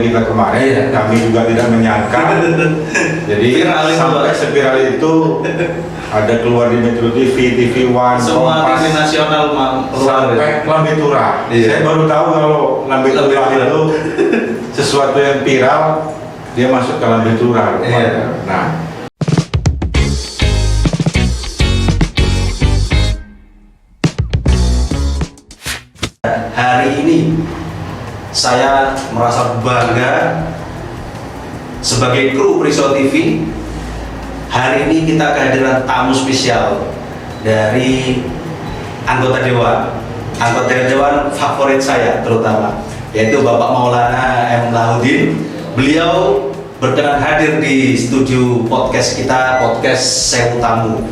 kita kemarin, kami juga tidak menyangka. Jadi sampai seviral itu ada keluar di Metro TV, TV One, semua TV nasional sampai Lambe Tura. Saya baru tahu kalau Lambe Tura itu sesuatu yang viral, dia masuk ke Lambe Tura. Nah, hari ini saya merasa bangga sebagai kru Prisau TV. Hari ini kita kehadiran tamu spesial dari anggota dewan favorit saya terutama, yaitu Bapak Maulana M. Lahuddin. Beliau berkenan hadir di studio podcast kita, podcast Sewu Tamu.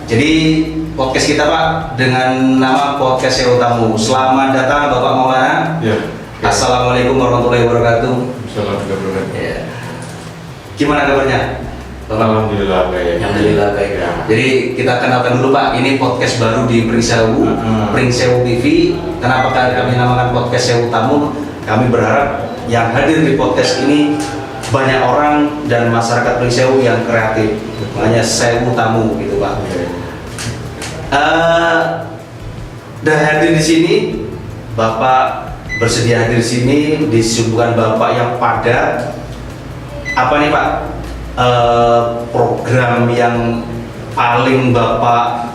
Jadi podcast kita Pak dengan nama podcast Sewu Tamu. Selamat datang Bapak Maulana. Assalamualaikum warahmatullahi wabarakatuh. Assalamualaikum. Ya. Gimana kabarnya? Alhamdulillah baik. Alhamdulillah baik. Jadi kita kenalkan dulu Pak, ini podcast baru di Pringsewu, Pringsewu TV. Kenapa kami namakan podcast Sewu Tamu? Kami berharap yang hadir di podcast ini banyak orang dan masyarakat Pringsewu yang kreatif. Makanya Sewu Tamu gitu Pak. Dan hadir di sini, Bapak bersedia hadir di sini, disibukan Bapak yang padat. Apa nih Pak program yang paling Bapak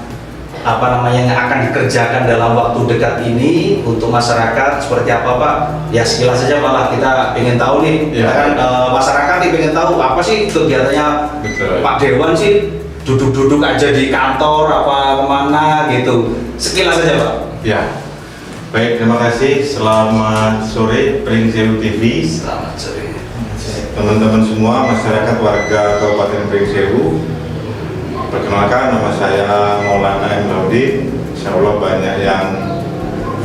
yang akan dikerjakan dalam waktu dekat ini untuk masyarakat seperti apa Pak? Ya sekilas saja Pak, kita ingin tahu nih. Masyarakat ingin tahu apa sih kegiatannya. Pak Dewan sih duduk-duduk aja di kantor apa kemana gitu. Sekilas saja Pak. Ya. Baik, terima kasih. Selamat sore Pringsewu TV. Selamat sore. Teman-teman semua, masyarakat warga Kabupaten Pringsewu. Perkenalkan, nama saya Maulana M. Lahuddin. Insya Allah banyak yang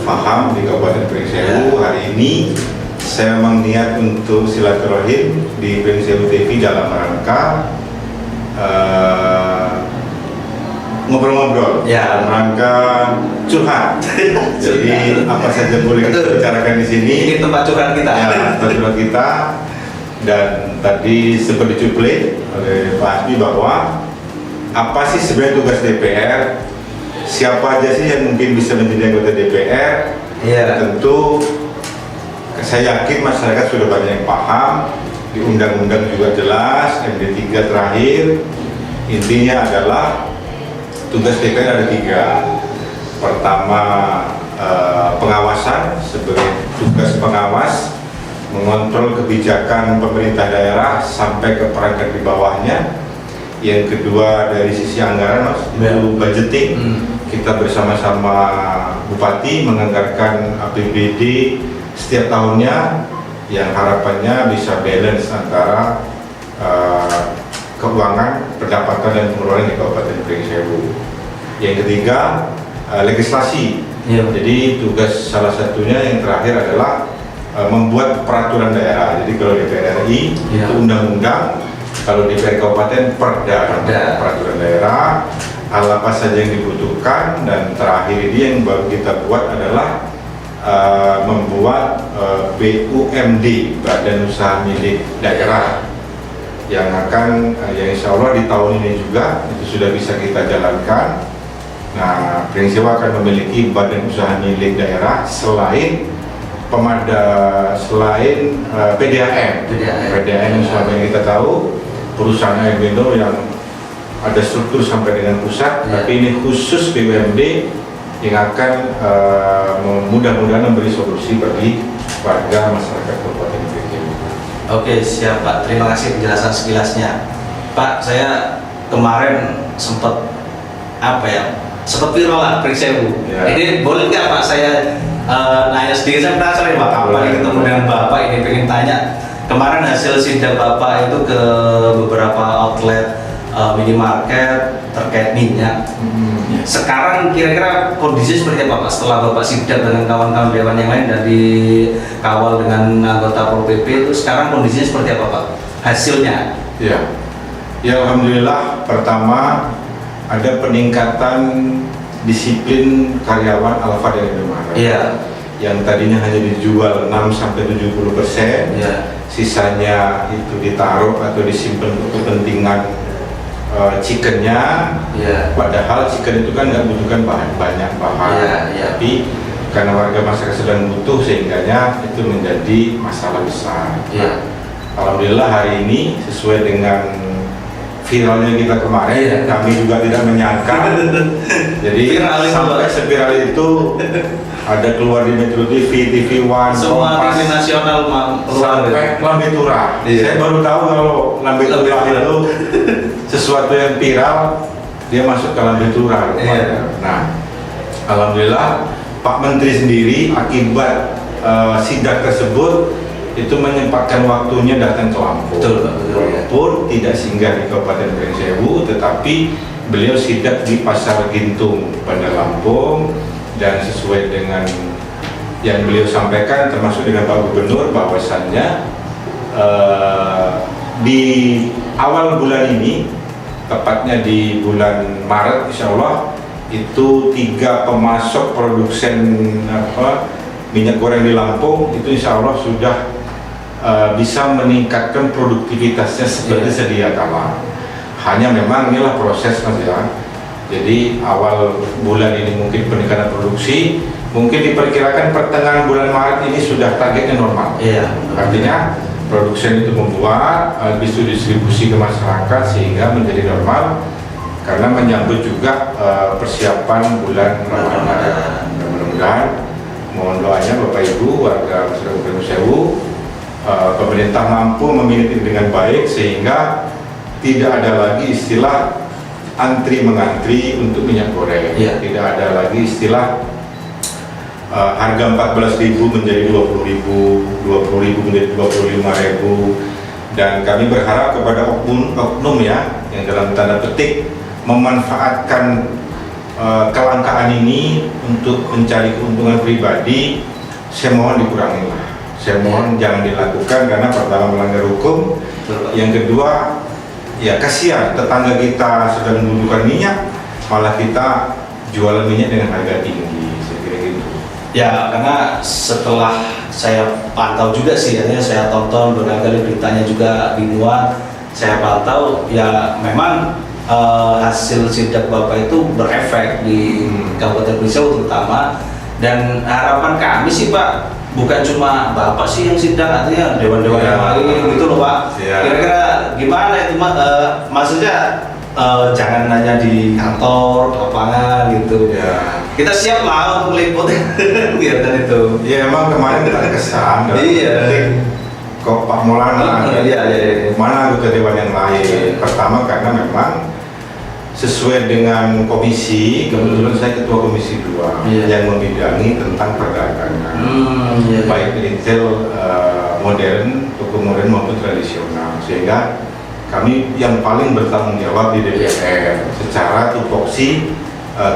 paham di Kabupaten Pringsewu. Hari ini saya memang niat untuk silaturahim di Pringsewu TV dalam rangka ngobrol-ngobrol, dalam rangka curhat. Jadi apa saja boleh kita bicarakan di sini. Ini tempat curhat kita. Ya, tempat curhat kita. Dan tadi sempat dicuplai oleh Pak Hasbi bahwa apa sih sebenarnya tugas DPR? Siapa aja sih yang mungkin bisa menjadi anggota DPR? Tentu saya yakin masyarakat sudah banyak yang paham. Di undang-undang juga jelas, MD3 terakhir. Intinya adalah tugas DPR ada 3. Pertama, pengawasan sebagai tugas pengawas, mengontrol kebijakan pemerintah daerah sampai ke perangkat di bawahnya. Yang kedua dari sisi anggaran, Mas, itu budgeting. Kita bersama-sama Bupati menganggarkan APBD setiap tahunnya, yang harapannya bisa balance antara keuangan, pendapatan dan pengeluaran di Kabupaten Pringsewu. Yang ketiga, legislasi. Jadi tugas salah satunya yang terakhir adalah membuat peraturan daerah. Jadi kalau DPR RI itu undang-undang, kalau DPR Kabupaten perda, peraturan daerah, hal apa saja yang dibutuhkan. Dan terakhir ini yang baru kita buat adalah membuat BUMD, Badan Usaha Milik Daerah, yang akan yang insya Allah di tahun ini juga itu sudah bisa kita jalankan. Nah, Pringsewu akan memiliki badan usaha milik daerah selain PDAM yang selama ini kita tahu perusahaan AMBINDO yang ada struktur sampai dengan pusat, tapi ini khusus BUMD yang akan mudah-mudahan memberi solusi bagi warga masyarakat Kabupaten Pringsewu. Oke, siap Pak. Terima kasih penjelasan sekilasnya. Pak, saya kemarin sempat viral lah Pringsewu. Ini boleh nggak Pak saya nanya sedikit? Saya penasaran Pak, kapan ketemu dengan Bapak ini, pengen tanya. Kemarin hasil sidak Bapak itu ke beberapa outlet minimarket terkait minyak. Sekarang kira-kira kondisi seperti apa Pak setelah Bapak sidak dengan kawan-kawan dewan yang lain dan dikawal dengan anggota Pol PP itu, sekarang kondisinya seperti apa Pak hasilnya? Ya Alhamdulillah, pertama ada peningkatan disiplin karyawan Alfa dan Indomaret. yang tadinya hanya dijual 6-70%, sisanya itu ditaruh atau disimpan untuk kepentingan chickennya. Padahal chicken itu kan nggak butuhkan banyak bahan, tapi karena warga masyarakat sedang butuh sehingganya itu menjadi masalah besar. Alhamdulillah hari ini sesuai dengan viralnya kita kemarin, kami juga tidak menyangka. Jadi sampai seviral itu ada keluar di Metro TV, TV One, semua TV nasional sampai Lambe Tura. Saya baru tahu kalau Lambe Tura itu sesuatu yang viral, dia masuk ke Lambe Tura. Nah, alhamdulillah Pak Menteri sendiri akibat sidak tersebut itu menyempatkan waktunya datang ke Lampung. Walaupun tidak singgah di Kabupaten Pringsewu, tetapi beliau sidak di Pasar Gintung, Bandar Lampung, dan sesuai dengan yang beliau sampaikan termasuk dengan Pak Gubernur bahwasannya di awal bulan ini, tepatnya di bulan Maret insya Allah, itu 3 pemasok produsen minyak goreng di Lampung itu insya Allah sudah bisa meningkatkan produktivitasnya seperti sedia kala. Hanya memang inilah proses Mas ya. Jadi awal bulan ini mungkin peningkatan produksi, mungkin diperkirakan pertengahan bulan Maret ini sudah targetnya normal. Artinya produsen itu membuat, habis itu distribusi ke masyarakat sehingga menjadi normal. Karena menyambut juga persiapan bulan Ramadan. Mudah-mudahan mohon doanya Bapak Ibu warga masyarakat Pringsewu, pemerintah mampu memilih dengan baik sehingga tidak ada lagi istilah antri mengantri untuk minyak goreng. Tidak ada lagi istilah harga 14.000 menjadi 20.000, 20.000 menjadi 25.000. Dan kami berharap kepada oknum ya yang dalam tanda petik memanfaatkan kelangkaan ini untuk mencari keuntungan pribadi, saya mohon dikurangilah. Saya mohon jangan dilakukan karena pertama melanggar hukum, yang kedua ya kasihan tetangga kita sedang membutuhkan minyak, malah kita jualan minyak dengan harga tinggi, saya kira gitu. Ya karena setelah saya pantau juga sih, artinya saya tonton berkali-kali beritanya juga dimuat, saya pantau ya memang hasil sidak Bapak itu berefek di Kabupaten Pringsewu terutama, dan harapan kami sih Pak bukan cuma Bapak sih yang sidak, artinya dewan-dewan yang lain gitu loh Pak. Kira-kira gimana itu maksudnya jangan hanya di kantor, lapangan gitu. Kita siap lah untuk meliput kegiatan itu. Ya emang kemarin terkesan. Kok Pak Maulana mana anggota dewan yang lain? Pertama karena memang sesuai dengan komisi, kebetulan saya ketua komisi 2 yang membidangi tentang perdagangan, baik retail modern, toko modern maupun tradisional, sehingga kami yang paling bertanggung jawab di DPR secara tupoksi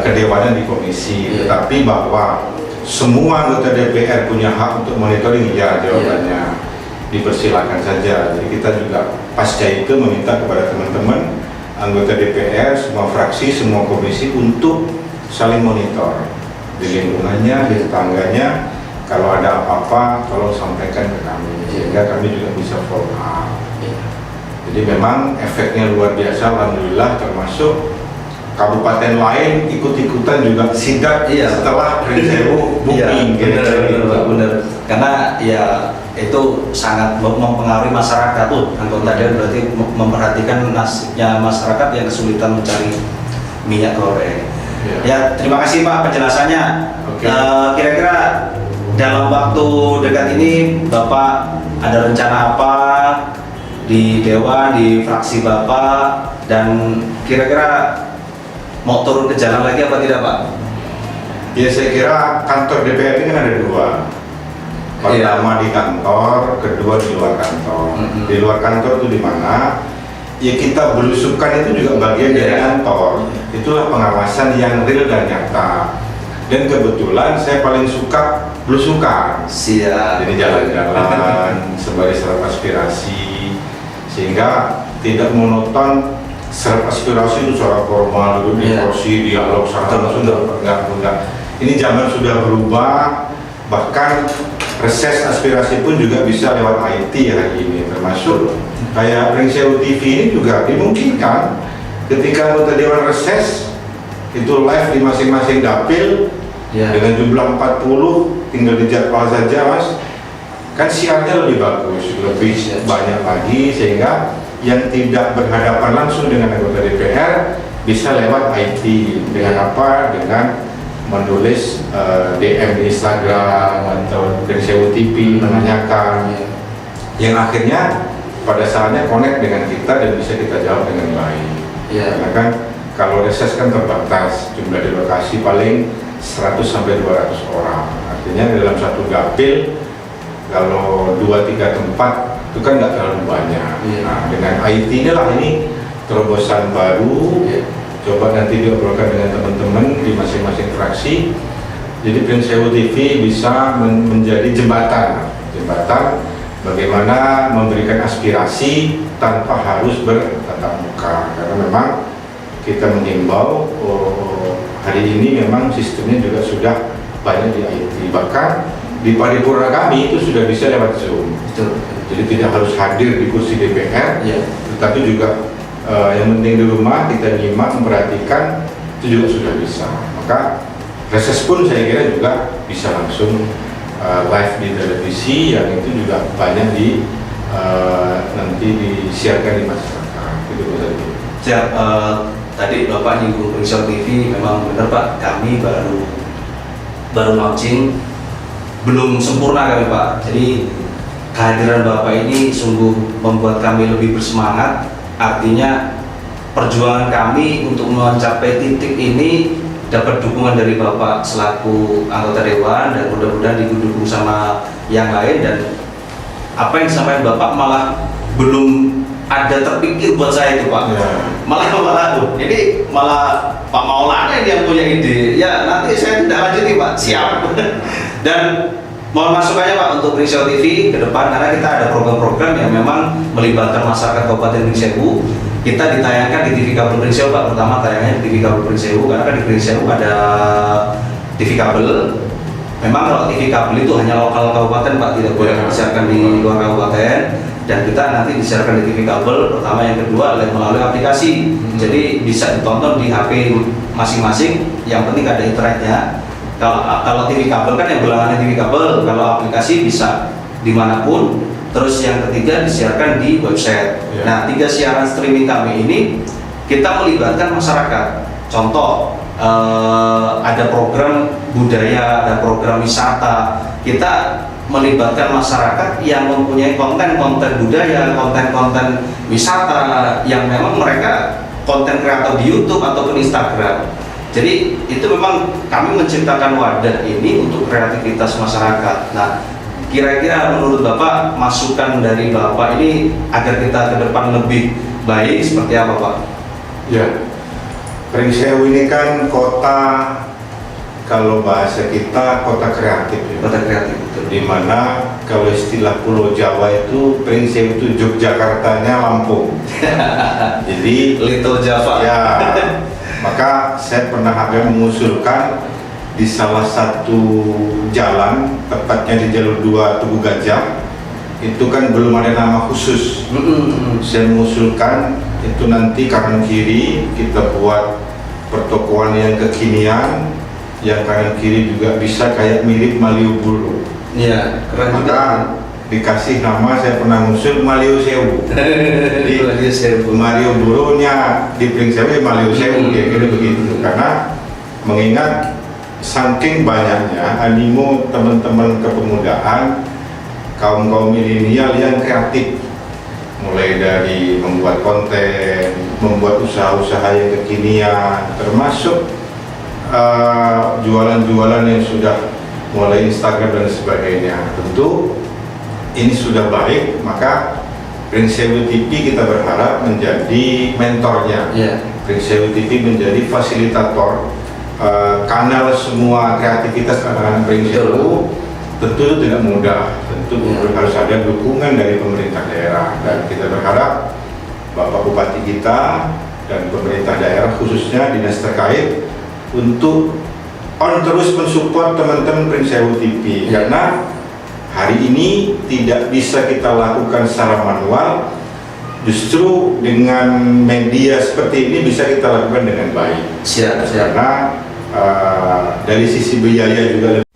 kedewanan di komisi. Tetapi bahwa semua anggota DPR punya hak untuk monitoring, ya jawabannya dipersilakan saja. Jadi kita juga pasca itu meminta kepada teman-teman anggota DPR, semua fraksi, semua komisi untuk saling monitor di lingkungannya, di tetangganya. Kalau ada apa-apa, tolong sampaikan ke kami sehingga kami juga bisa follow up. Jadi memang efeknya luar biasa, alhamdulillah, termasuk kabupaten lain ikut-ikutan juga sidak setelah Pringsewu booking. Benar. Karena ya itu sangat mempengaruhi masyarakat tuh. Anggota dewan berarti memperhatikan nasibnya masyarakat yang kesulitan mencari minyak goreng. Ya terima kasih Pak penjelasannya. Kira-kira dalam waktu dekat ini Bapak ada rencana apa di dewan, di fraksi Bapak, dan kira-kira mau turun ke jalan lagi apa tidak Pak? Ya saya kira kantor DPR ini kan ada 2. Pertama di kantor, kedua di luar kantor. Di luar kantor itu di mana? Ya kita belusukan itu juga bagian dari kantor. Itulah pengawasan yang real dan nyata. Dan kebetulan saya paling suka belusukan. Jadi jalan-jalan sebagai serap aspirasi, sehingga tidak monoton. Serap aspirasi itu secara formal, duduk di kursi, dialog, enggak. Ini zaman sudah berubah. bahkan reses aspirasi pun juga bisa lewat IT hari ini, termasuk kayak Pringsewu TV ini juga dimungkinkan ketika anggota Dewan reses itu live di masing-masing dapil dengan jumlah 40, tinggal dijadwal saja Mas, kan siarnya lebih bagus, lebih banyak lagi, sehingga yang tidak berhadapan langsung dengan anggota DPR bisa lewat IT dengan apa? Dengan menulis DM di Instagram atau Pringsewu TV menanyakan, yang akhirnya pada saatnya connect dengan kita dan bisa kita jawab dengan baik. Karena kan kalau reses kan terbatas, jumlah di lokasi paling 100 sampai 200 orang. Artinya dalam satu dapil kalau 2-3 tempat itu kan nggak terlalu banyak. Nah, dengan IT inilah ini terobosan baru. Coba nanti diobrolkan dengan teman-teman di masing-masing fraksi. Jadi Pringsewu TV bisa menjadi jembatan bagaimana memberikan aspirasi tanpa harus bertatap muka. Karena memang kita mengimbau hari ini memang sistemnya juga sudah banyak di IT. Bahkan di paripurna kami itu sudah bisa lewat Zoom. Jadi tidak harus hadir di kursi DPR, tetapi juga yang penting di rumah kita nyimak, memperhatikan, itu juga sudah bisa. Maka reses pun saya kira juga bisa langsung live di televisi, yang itu juga banyak nanti disiarkan di masyarakat. Itu saja. Siap. Tadi Bapak nyinggung Pringsewu TV, memang benar Pak, kami baru launching, belum sempurna kami Pak. Jadi kehadiran Bapak ini sungguh membuat kami lebih bersemangat. Artinya perjuangan kami untuk mencapai titik ini dapat dukungan dari Bapak selaku anggota Dewan, dan mudah-mudahan didukung sama yang lain. Dan apa yang disampaikan Bapak malah belum ada terpikir buat saya itu Pak. Jadi malah Pak Maulana yang punya ide. Ya nanti saya tidak lanjuti Pak, siap. Dan mohon masukannya Pak untuk Pringsewu TV ke depan, karena kita ada program-program yang memang melibatkan masyarakat Kabupaten Pringsewu. Kita ditayangkan di TV kabel Pringsewu Pak, pertama tayangnya di TV kabel Pringsewu, karena kan di Pringsewu ada TV kabel. Memang kalau TV kabel itu hanya lokal kabupaten Pak, tidak boleh disiarkan di luar kabupaten. Dan kita nanti disiarkan di TV kabel, pertama, yang kedua melalui aplikasi. Jadi bisa ditonton di HP masing-masing, yang penting ada internetnya. Kalau TV kabel kan yang berlangganan TV kabel, kalau aplikasi bisa dimanapun. Terus yang ketiga disiarkan di website. Nah, 3 siaran streaming kami ini kita melibatkan masyarakat. Contoh, ada program budaya, ada program wisata. Kita melibatkan masyarakat yang mempunyai konten-konten budaya, konten-konten wisata yang memang mereka konten kreator di YouTube ataupun Instagram. Jadi itu memang kami menciptakan wadah ini untuk kreativitas masyarakat. Nah, kira-kira menurut Bapak, masukan dari Bapak ini agar kita ke depan lebih baik seperti apa Pak? Ya, Pringsewu ini kan kota, kalau bahasa kita kota kreatif ya. Kota kreatif, betul. Dimana kalau istilah Pulau Jawa itu Pringsewu itu Yogyakartanya Lampung. Jadi Little Java. Ya, maka saya pernah agak mengusulkan di salah satu jalan, tepatnya di jalur 2 Tugu Gajah, itu kan belum ada nama khusus. Saya mengusulkan itu nanti kanan kiri kita buat pertokoan yang kekinian, yang kanan kiri juga bisa kayak mirip Malioboro. Iya, keren juga. Maka dikasih nama, saya pernah ngusul Malioboro. Jadi Malioboro-nya di Pringsewu, Malioboro, kira-kira begitu. Karena mengingat saking banyaknya animo teman-teman kepemudaan, kaum milenial yang kreatif, mulai dari membuat konten, membuat usaha-usaha yang kekinian, termasuk jualan-jualan yang sudah mulai Instagram dan sebagainya. Tentu ini sudah baik, maka Pringsewu TV kita berharap menjadi mentornya. Pringsewu TV menjadi fasilitator kanal semua kreativitas anak-anak Pringsewu. Tentu itu tidak mudah, tentu harus ada dukungan dari pemerintah daerah, dan kita berharap Bapak Bupati kita dan pemerintah daerah khususnya dinas terkait untuk on terus mensupport teman-teman Prince Sewu TV karena hari ini tidak bisa kita lakukan secara manual, justru dengan media seperti ini bisa kita lakukan dengan baik. Siap. Karena dari sisi biaya juga lebih